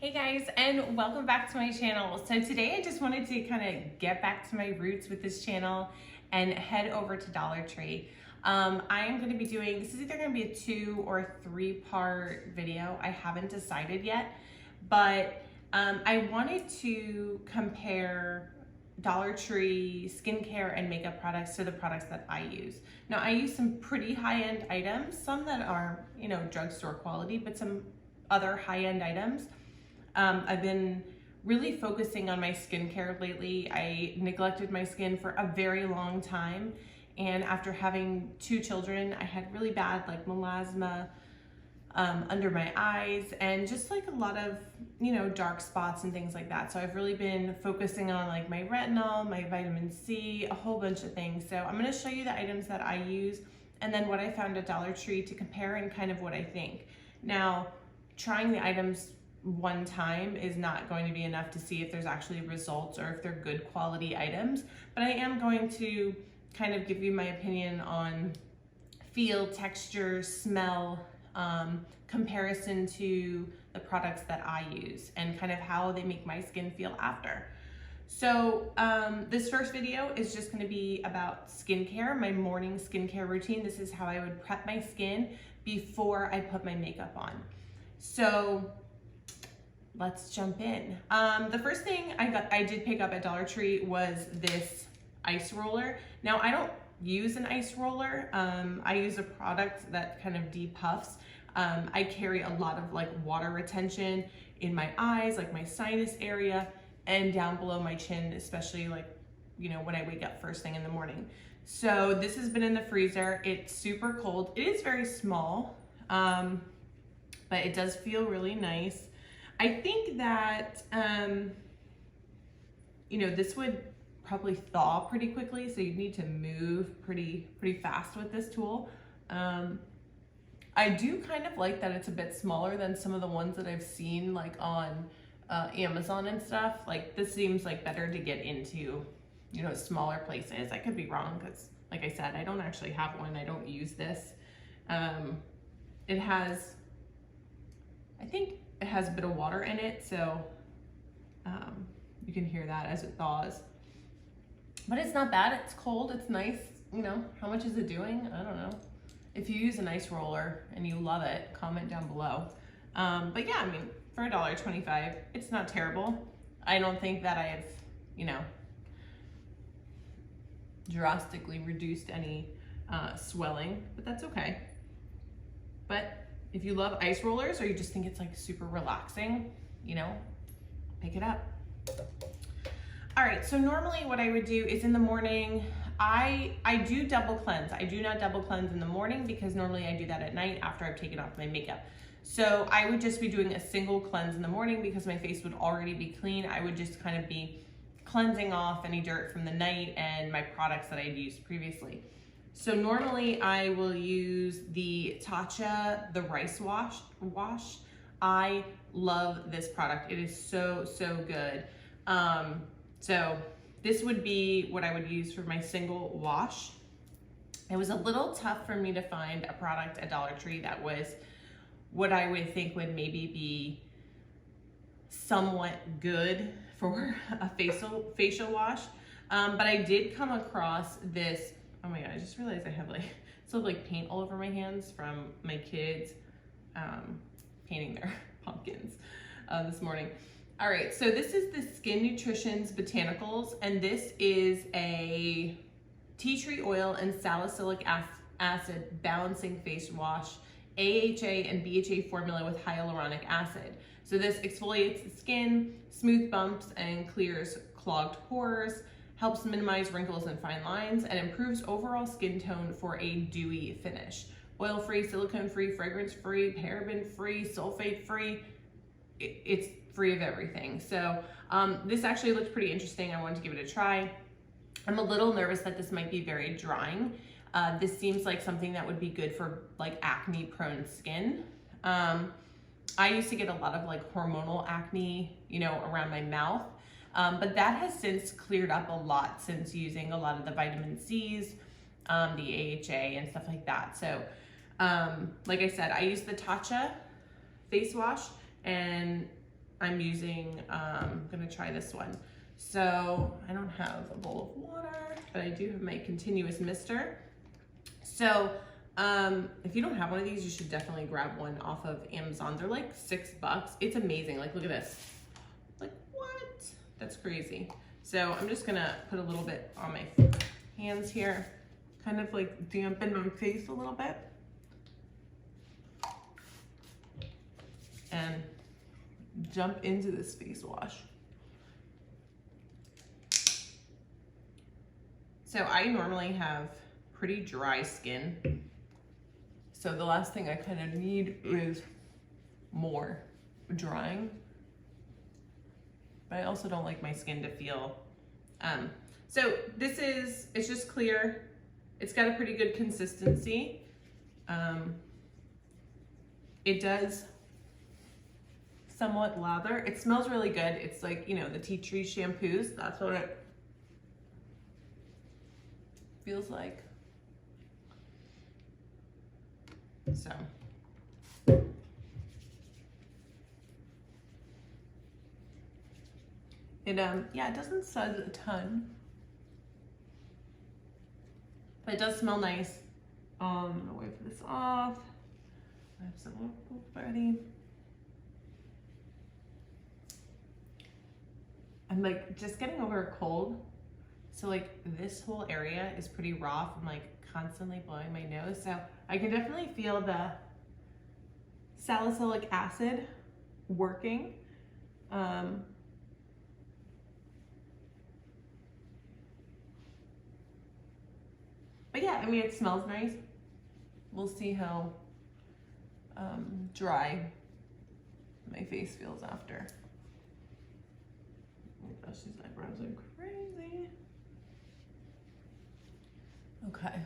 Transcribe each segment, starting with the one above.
Hey guys, and welcome back to my channel. So today I just wanted to kind of get back to my roots with this channel and head over to Dollar Tree. I am going to be doing, this is either going to be a 2 or 3-part video. I haven't decided yet, but I wanted to compare Dollar Tree skincare and makeup products to the products that I use. Now I use some pretty high-end items, some that are, drugstore quality, but some other high-end items. I've been really focusing on my skincare lately. I neglected my skin for a very long time, and after having 2 children, I had really bad melasma under my eyes and just a lot of dark spots and things like that. So I've really been focusing on my retinol, my vitamin C, a whole bunch of things. So I'm going to show you the items that I use and then what I found at Dollar Tree to compare and kind of what I think. Now, trying the items one time is not going to be enough to see if there's actually results or if they're good quality items, but I am going to kind of give you my opinion on feel, texture, smell, comparison to the products that I use and kind of how they make my skin feel after. So this first video is just going to be about skincare, my morning skincare routine. This is how I would prep my skin before I put my makeup on. So let's jump in. The first thing I did pick up at Dollar Tree was this ice roller. Now I don't use an ice roller. I use a product that kind of depuffs. I carry a lot of water retention in my eyes, my sinus area, and down below my chin, especially when I wake up first thing in the morning. So this has been in the freezer. It's super cold. It is very small, but it does feel really nice. I think that, this would probably thaw pretty quickly, so you'd need to move pretty fast with this tool. I do kind of like that it's a bit smaller than some of the ones that I've seen on Amazon and stuff. This seems better to get into, smaller places. I could be wrong because, like I said, I don't actually have one. I don't use this. It has, I think it has a bit of water in it, so you can hear that as it thaws. But it's not bad. It's cold. It's nice. How much is it doing? I don't know. If you use an ice roller and you love it, comment down below. But yeah, I mean, for $1.25, it's not terrible. I don't think that I have, drastically reduced any swelling, but that's okay. But if you love ice rollers or you just think it's super relaxing, pick it up. All right, so normally what I would do is in the morning, I do double cleanse. I do not double cleanse in the morning because normally I do that at night after I've taken off my makeup. So I would just be doing a single cleanse in the morning because my face would already be clean. I would just kind of be cleansing off any dirt from the night and my products that I'd used previously. So normally I will use the Tatcha, the rice wash. I love this product. It is so good. So this would be what I would use for my single wash. It was a little tough for me to find a product at Dollar Tree that was what I would think would maybe be somewhat good for a facial wash. But I did come across this, oh my God, I just realized I have still paint all over my hands from my kids painting their pumpkins this morning. All right, so this is the Skin Nutrition's Botanicals, and this is a tea tree oil and salicylic acid balancing face wash, AHA and BHA formula with hyaluronic acid. So this exfoliates the skin, smooth bumps and clears clogged pores, helps minimize wrinkles and fine lines, and improves overall skin tone for a dewy finish. Oil-free, silicone-free, fragrance-free, paraben-free, sulfate-free. It's free of everything. So this actually looked pretty interesting. I wanted to give it a try. I'm a little nervous that this might be very drying. This seems like something that would be good for acne-prone skin. I used to get a lot of hormonal acne, around my mouth. But that has since cleared up a lot since using a lot of the vitamin C's, the AHA and stuff like that. So like I said, I use the Tatcha face wash, and I'm using, I'm gonna try this one. So I don't have a bowl of water, but I do have my continuous mister. So if you don't have one of these, you should definitely grab one off of Amazon. They're like $6. It's amazing. Like, look at this. Like, what? That's crazy. So I'm just gonna put a little bit on my hands here, kind of like dampen my face a little bit. And jump into this face wash. So I normally have pretty dry skin. So the last thing I kind of need is more drying. But I also don't like my skin to feel, so this is, it's just clear. It's got a pretty good consistency. It does somewhat lather. It smells really good. It's like, you know, the tea tree shampoos. That's what it feels like. So. It, yeah, it doesn't suds a ton, but it does smell nice. I'm gonna wipe this off. I have some ready. I'm like just getting over a cold. So like this whole area is pretty raw from like constantly blowing my nose. So I can definitely feel the salicylic acid working. But yeah, I mean, it smells nice. We'll see how dry my face feels after. Oh my gosh, these eyebrows are crazy. Okay.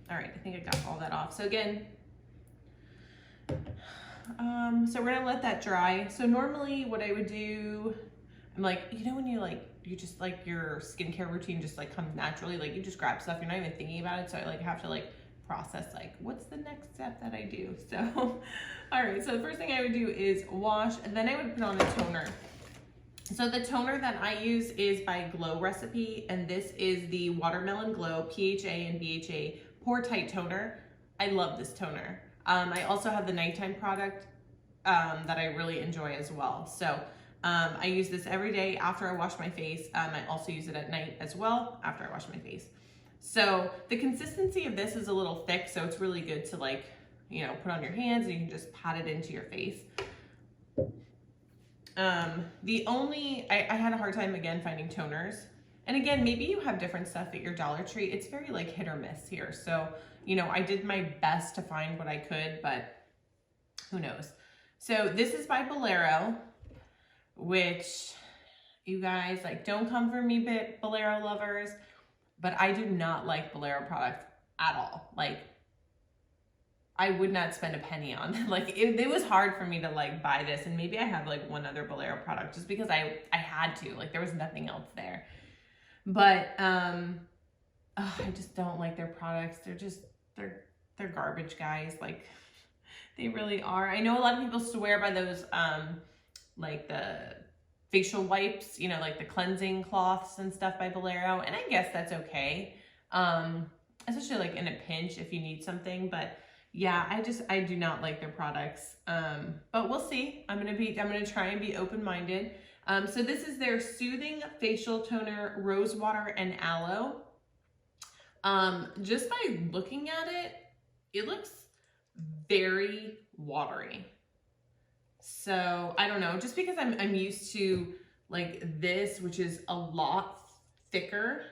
All right, I think I got all that off. So again, so we're gonna let that dry. So normally what I would do, I'm like, you know when you like, you just like your skincare routine just like comes naturally, like you just grab stuff, you're not even thinking about it. So I like have to like process like, what's the next step that I do? So, all right, so the first thing I would do is wash, and then I would put on a toner. So the toner that I use is by Glow Recipe, and this is the Watermelon Glow PHA and BHA Pore Tight Toner. I love this toner. I also have the nighttime product that I really enjoy as well. So I use this every day after I wash my face. I also use it at night as well after I wash my face. So the consistency of this is a little thick, so it's really good to like, you know, put on your hands and you can just pat it into your face. I had a hard time again finding toners. And again, maybe you have different stuff at your Dollar Tree. It's very like hit or miss here. So, you know, I did my best to find what I could, but who knows? So this is by Bolero, which you guys like, don't come for me, Bolero lovers, but I do not like Bolero products at all. Like, I would not spend a penny on them. Like it was hard for me to like buy this, and maybe I have like one other Bolero product just because I had to, like there was nothing else there. But I just don't like their products. They're garbage, guys. Like they really are. I know a lot of people swear by those like the facial wipes, you know, like the cleansing cloths and stuff by Bolero, and I guess that's okay. Especially like in a pinch if you need something, but yeah, I do not like their products. But we'll see. I'm gonna try and be open-minded. So this is their Soothing Facial Toner, Rose Water and Aloe. Just by looking at it, it looks very watery. So I don't know, just because I'm used to like this, which is a lot thicker.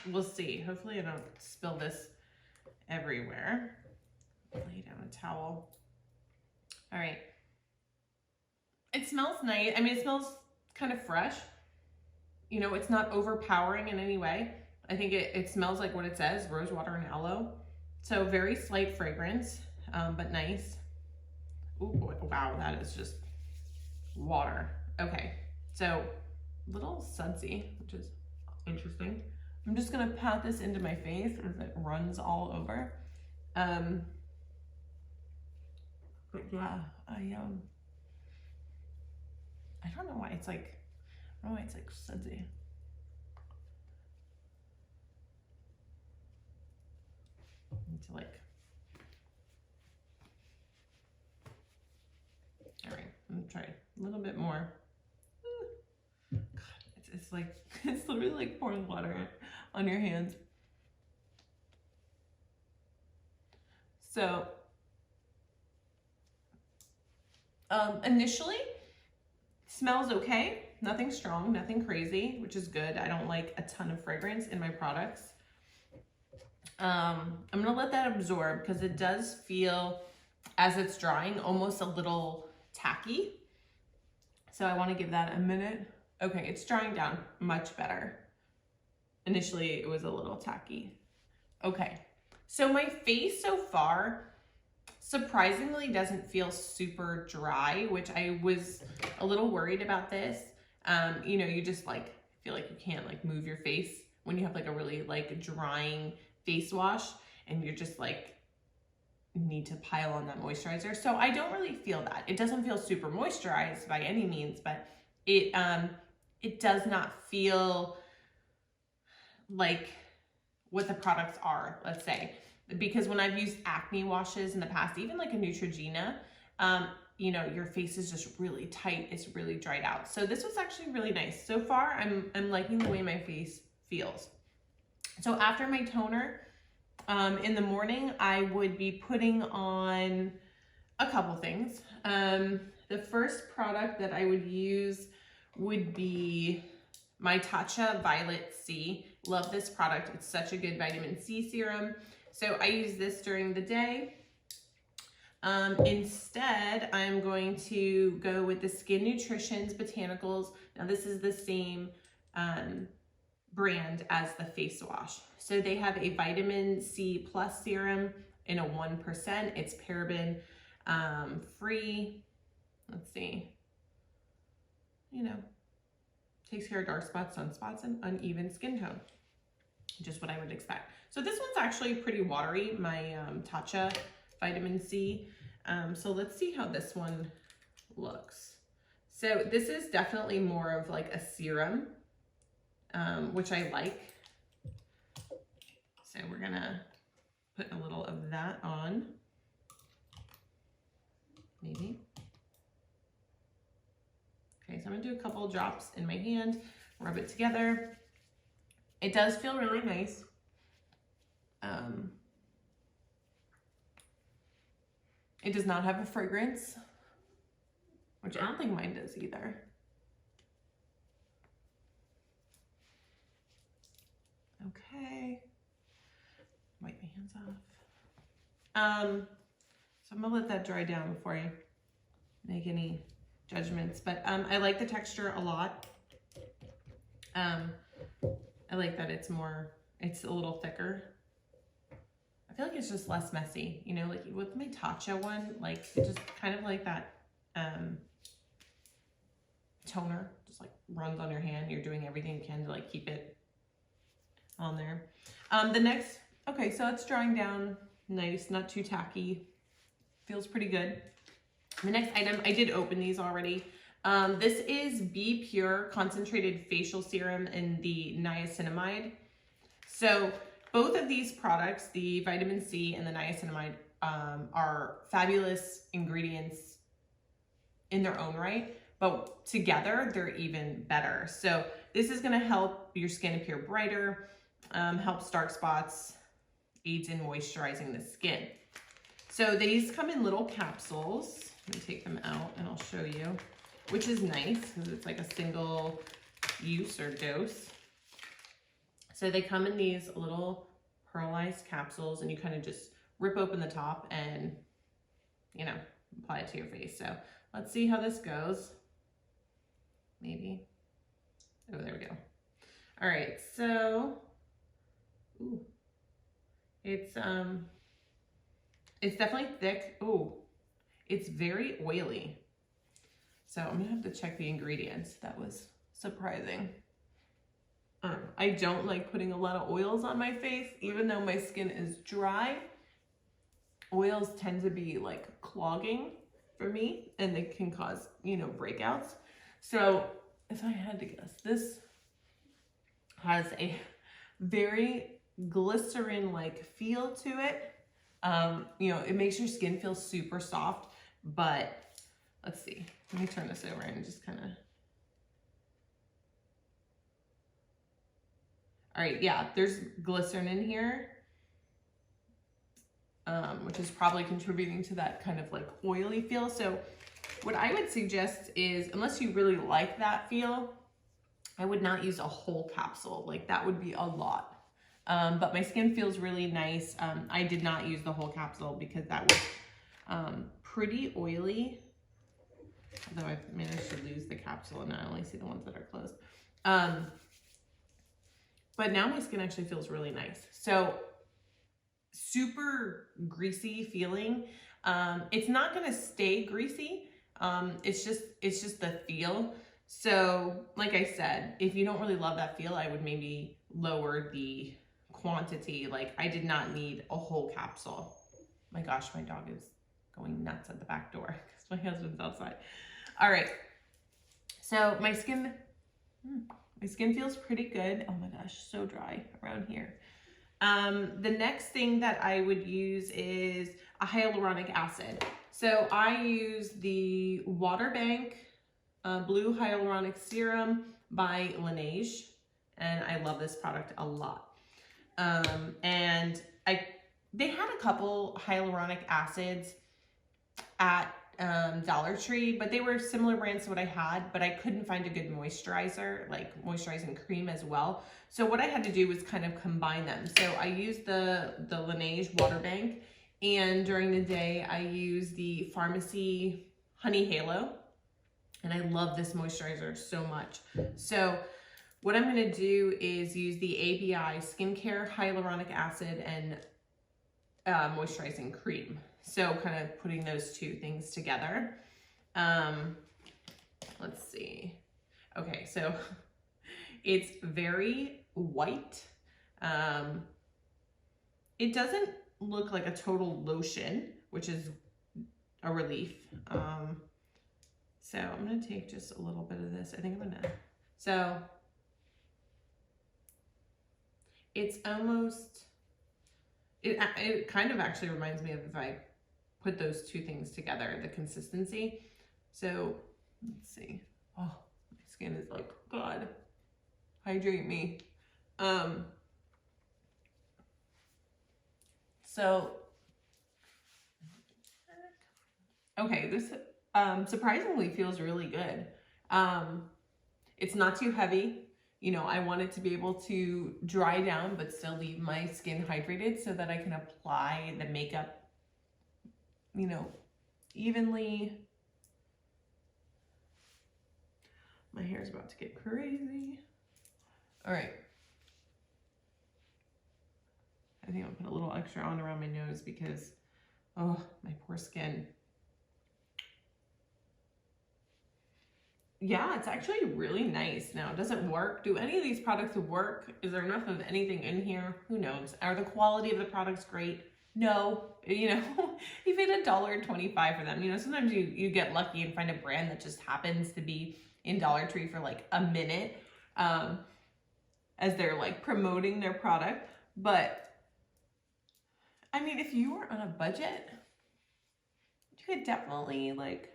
We'll see. Hopefully I don't spill this everywhere. Lay down a towel. All right. It smells nice. I mean, it smells kind of fresh. You know, it's not overpowering in any way. I think it smells like what it says, rose water and aloe. So very slight fragrance, but nice. Ooh, wow, that is just water. Okay, so a little sudsy, which is interesting. I'm just gonna pat this into my face as it runs all over. But yeah, I don't know why it's like, I don't know why it's like sudsy. Need to like, all right, I'm gonna try a little bit more. God, it's like, it's literally like pouring water on your hands. So, initially, smells okay. Nothing strong, nothing crazy, which is good. I don't like a ton of fragrance in my products. I'm gonna let that absorb because it does feel, as it's drying, almost a little tacky. So I wanna give that a minute. Okay, it's drying down much better. Initially, it was a little tacky. Okay, so my face so far surprisingly doesn't feel super dry, which I was a little worried about this. You know, you just like feel like you can't like move your face when you have like a really like drying face wash and you're just like need to pile on that moisturizer. So I don't really feel that. It doesn't feel super moisturized by any means, but it does not feel like what the products are, let's say. Because when I've used acne washes in the past, even like a Neutrogena, you know, your face is just really tight. It's really dried out. So this was actually really nice. So far, I'm liking the way my face feels. So after my toner, in the morning, I would be putting on a couple things. The first product that I would use would be my Tatcha Violet C. Love this product. It's such a good vitamin C serum. So I use this during the day. Instead, I'm going to go with the Skin Nutrition's Botanicals. Now this is the same brand as the face wash. So they have a vitamin C plus serum in a 1%. It's paraben free. Let's see. You know, takes care of dark spots, sunspots, and uneven skin tone. Just what I would expect. So this one's actually pretty watery, my Tatcha vitamin C. So let's see how this one looks. So this is definitely more of like a serum, which I like. So we're gonna put a little of that on, maybe. Okay, so I'm gonna do a couple drops in my hand, rub it together. It does feel really nice. It does not have a fragrance, which I don't think mine does either. Okay, wipe my hands off. So I'm gonna let that dry down before I make any judgments, but I like the texture a lot. I like that it's a little thicker. I feel like it's just less messy, you know, like with my Tatcha one, like it just kind of like that toner just like runs on your hand. You're doing everything you can to like keep it on there. The next, okay, so it's drying down nice, not too tacky, feels pretty good. The next item, I did open these already. This is Be Pure Concentrated Facial Serum in the niacinamide. So both of these products, the vitamin C and the niacinamide, are fabulous ingredients in their own right, but together they're even better. So this is gonna help your skin appear brighter, helps dark spots, aids in moisturizing the skin. So these come in little capsules. Let me take them out and I'll show you, which is nice because it's like a single use or dose. So they come in these little pearlized capsules and you kind of just rip open the top and, you know, apply it to your face. So let's see how this goes. Maybe. Oh, there we go. All right, so, ooh, it's definitely thick. Ooh, it's very oily. So I'm gonna have to check the ingredients. That was surprising. I don't like putting a lot of oils on my face, even though my skin is dry. Oils tend to be like clogging for me, and they can cause, you know, breakouts. So if I had to guess, this has a very glycerin-like feel to it. You know, it makes your skin feel super soft, but let's see. Let me turn this over and just kind of. All right, yeah, there's glycerin in here, which is probably contributing to that kind of like oily feel. So what I would suggest is, unless you really like that feel, I would not use a whole capsule. Like that would be a lot. But my skin feels really nice. I did not use the whole capsule because that was pretty oily. Although I've managed to lose the capsule and I only see the ones that are closed. But now my skin actually feels really nice. So super greasy feeling. It's not gonna stay greasy. It's just the feel. So like I said, if you don't really love that feel, I would maybe lower the quantity. Like I did not need a whole capsule. My gosh, my dog is going nuts at the back door because my husband's outside. All right, so my skin feels pretty good. Oh my gosh, so dry around here. The next thing that I would use is a hyaluronic acid. So I use the Water Bank Blue Hyaluronic Serum by Laneige, and I love this product a lot. And they had a couple hyaluronic acids at Dollar Tree, but they were similar brands to what I had, but I couldn't find a good moisturizer, like moisturizing cream as well. So what I had to do was kind of combine them. So I used the Laneige Water Bank, and during the day I use the Pharmacy Honey Halo, and I love this moisturizer so much. So what I'm gonna do is use the ABI Skincare Hyaluronic Acid and moisturizing cream. So kind of putting those two things together. Let's see. Okay, so it's very white. It doesn't look like a total lotion, which is a relief. So I'm gonna take just a little bit of this. I think I'm gonna, so it's almost, it kind of actually reminds me of if I put those two things together, the consistency. So let's see. Oh, my skin is like, God, hydrate me. So, okay, this surprisingly feels really good. It's not too heavy. You know, I want it to be able to dry down, but still leave my skin hydrated so that I can apply the makeup, you know, evenly. My hair is about to get crazy. All right. I think I'll put a little extra on around my nose because, oh, my poor skin. Yeah, it's actually really nice. Now, does it work? Do any of these products work? Is there enough of anything in here? Who knows? Are the quality of the products great? No. You know, you paid $1.25 for them. You know, sometimes you get lucky and find a brand that just happens to be in Dollar Tree for like a minute as they're like promoting their product. But I mean, if you were on a budget, you could definitely like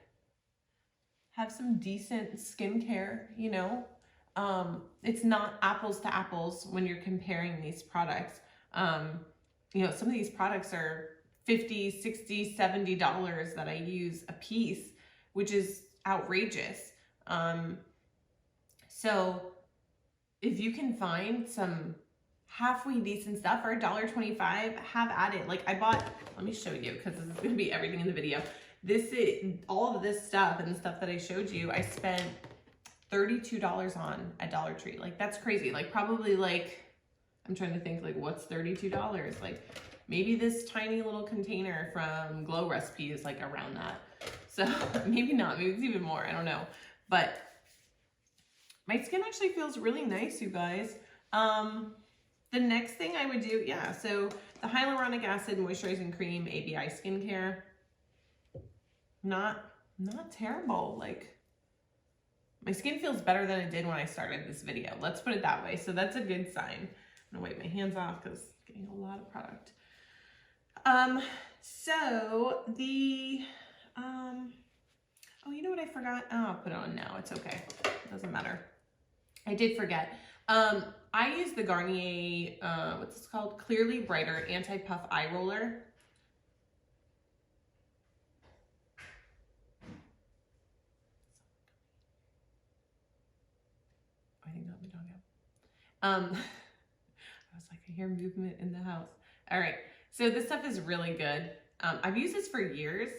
have some decent skincare, you know. It's not apples to apples when you're comparing these products. You know, some of these products are $50, $60, $70 that I use a piece, which is outrageous. So if you can find some halfway decent stuff for $1.25, have at it. Like I bought, let me show you because this is gonna be everything in the video. This is all of this stuff and the stuff that I showed you, I spent $32 on at Dollar Tree. Like that's crazy. Like probably like, I'm trying to think like what's $32? Like maybe this tiny little container from Glow Recipe is like around that. So maybe not, maybe it's even more, I don't know. But my skin actually feels really nice, you guys. The next thing I would do, yeah, so the Hyaluronic Acid Moisturizing Cream ABI Skincare. Not not terrible. Like, my skin feels better than it did when I started this video. Let's put it that way. So that's a good sign. I'm gonna wipe my hands off because I'm getting a lot of product. So the, oh, you know what I forgot? Oh, I'll put it on now. It's okay. It doesn't matter. I did forget. I use the Garnier, what's this called? Clearly Brighter Anti-Puff Eye Roller. I think that'll be done now. I was like, I hear movement in the house. All right, so this stuff is really good. I've used this for years,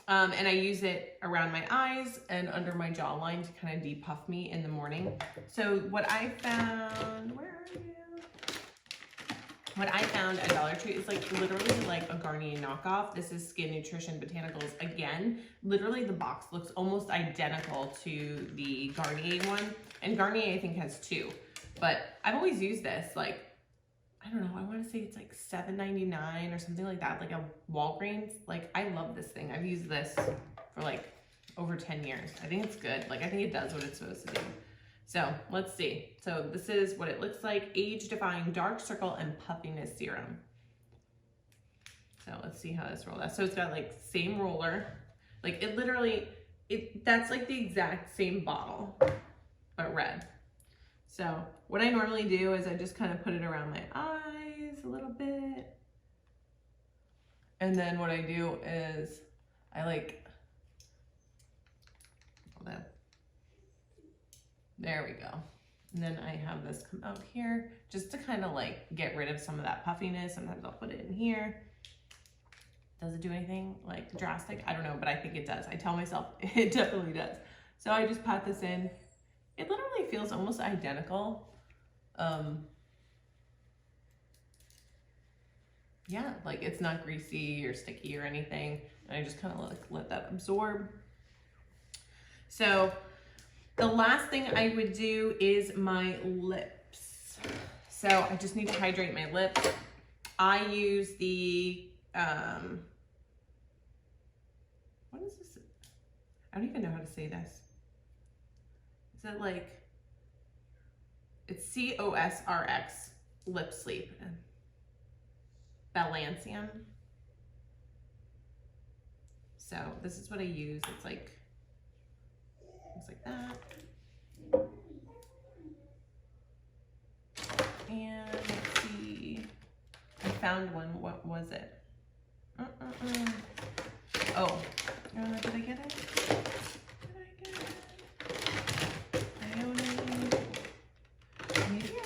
and I use it around my eyes and under my jawline to kind of depuff me in the morning. So what I found, where are you? What I found at Dollar Tree is like literally like a Garnier knockoff. This is Skin Nutrition Botanicals again. Literally the box looks almost identical to the Garnier one. And Garnier I think has two. But I've always used this, like, I don't know, I want to say it's like $7.99 or something like that, like a Walgreens. Like, I love this thing. I've used this for like over 10 years. I think it's good. Like, I think it does what it's supposed to do. So let's see. So this is what it looks like. Age Defying Dark Circle and Puffiness Serum. So let's see how this rolls out. So it's got like same roller. Like it literally, that's like the exact same bottle, but red. So what I normally do is I just kind of put it around my eyes a little bit. And then what I do is I like, there we go. And then I have this come out here just to kind of like get rid of some of that puffiness. Sometimes I'll put it in here. Does it do anything like drastic? I don't know, but I think it does. I tell myself it definitely does. So I just pat this in. It literally feels almost identical. Yeah, like it's not greasy or sticky or anything. And I just kind of let that absorb. So the last thing I would do is my lips. So I just need to hydrate my lips. I use the, what is this? I don't even know how to say this. Is it like, it's COSRX Lip Sleep. Balancium. So this is what I use. It's like, looks like that. And let's see, I found one. What was it? Oh, did I get it? Did I get it? I don't know. Maybe did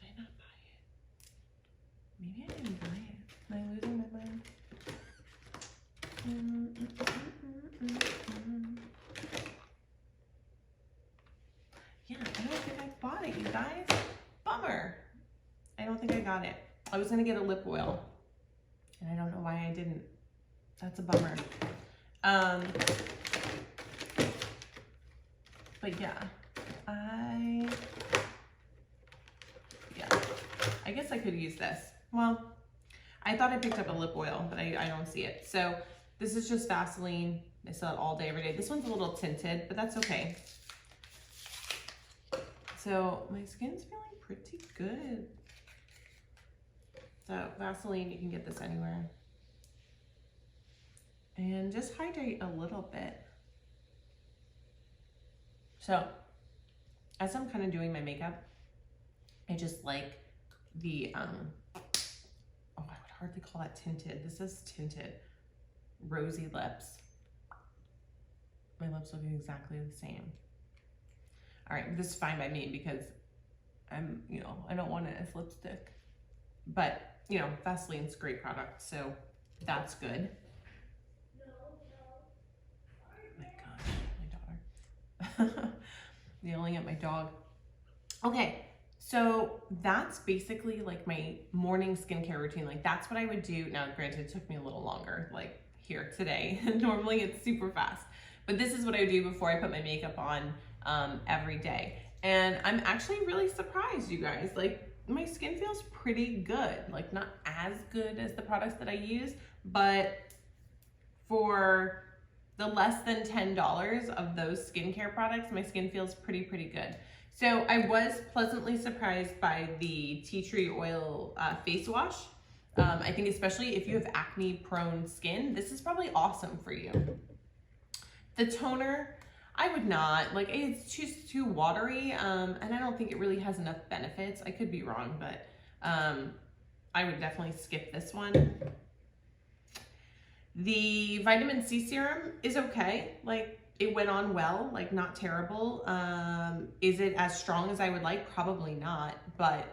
I not buy it? Maybe I didn't buy it. Am I losing my mind? Yeah, I don't think I bought it, you guys. Bummer. I don't think I got it. I was gonna get a lip oil, and I don't know why I didn't. That's a bummer. But yeah, I guess I could use this. Well, I thought I picked up a lip oil, but I don't see it. So this is just Vaseline. I sell it all day, every day. This one's a little tinted, but that's okay. So my skin's feeling pretty good. So Vaseline, you can get this anywhere. And just hydrate a little bit. So as I'm kind of doing my makeup, I just like the, oh, I would hardly call that tinted. This is tinted. Rosy lips. My lips look exactly the same. All right, this is fine by me because I'm, you know, I don't want it as lipstick. But, you know, Vaseline's a great product, so that's good. Oh my gosh, my daughter. Yelling at my dog. Okay, so that's basically like my morning skincare routine. Like that's what I would do. Now, granted, it took me a little longer, like here today. Normally it's super fast. But this is what I do before I put my makeup on every day. And I'm actually really surprised, you guys. Like my skin feels pretty good. Like not as good as the products that I use, but for the less than $10 of those skincare products, my skin feels pretty good. So I was pleasantly surprised by the tea tree oil face wash. I think especially if you have acne prone skin, this is probably awesome for you. The toner, I would not, like, it's just too watery, and I don't think it really has enough benefits. I could be wrong, but I would definitely skip this one. The vitamin C serum is okay. Like, it went on well, like not terrible. Is it as strong as I would like? Probably not, but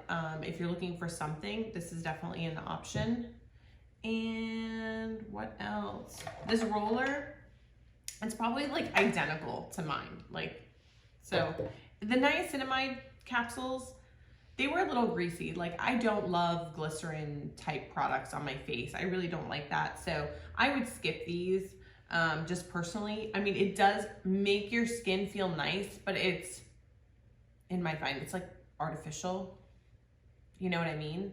if you're looking for something, this is definitely an option. And what else? This roller, it's probably like identical to mine. Like, so the niacinamide capsules, they were a little greasy. Like, I don't love glycerin type products on my face. I really don't like that. So I would skip these just personally. I mean, it does make your skin feel nice, but it's, in my mind, it's like artificial. You know what I mean?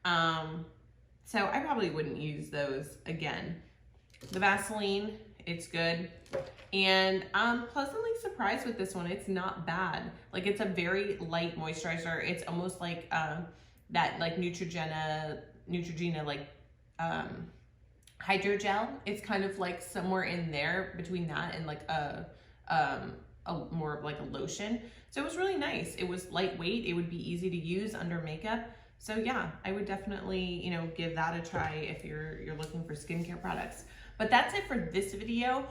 So I probably wouldn't use those again. The Vaseline, it's good. And I'm pleasantly surprised with this one. It's not bad. Like, it's a very light moisturizer. It's almost like that like Neutrogena like hydrogel. It's kind of like somewhere in there between that and like a more of like a lotion. So it was really nice. It was lightweight. It would be easy to use under makeup. So yeah, I would definitely, you know, give that a try if you're looking for skincare products. But that's it for this video.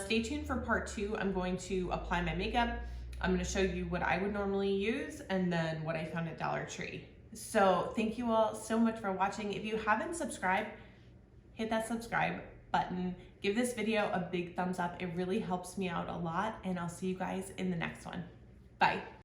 Stay tuned for part 2. I'm going to apply my makeup. I'm going to show you what I would normally use and then what I found at Dollar Tree. So thank you all so much for watching. If you haven't subscribed, hit that subscribe button. Give this video a big thumbs up. It really helps me out a lot, and I'll see you guys in the next one. Bye.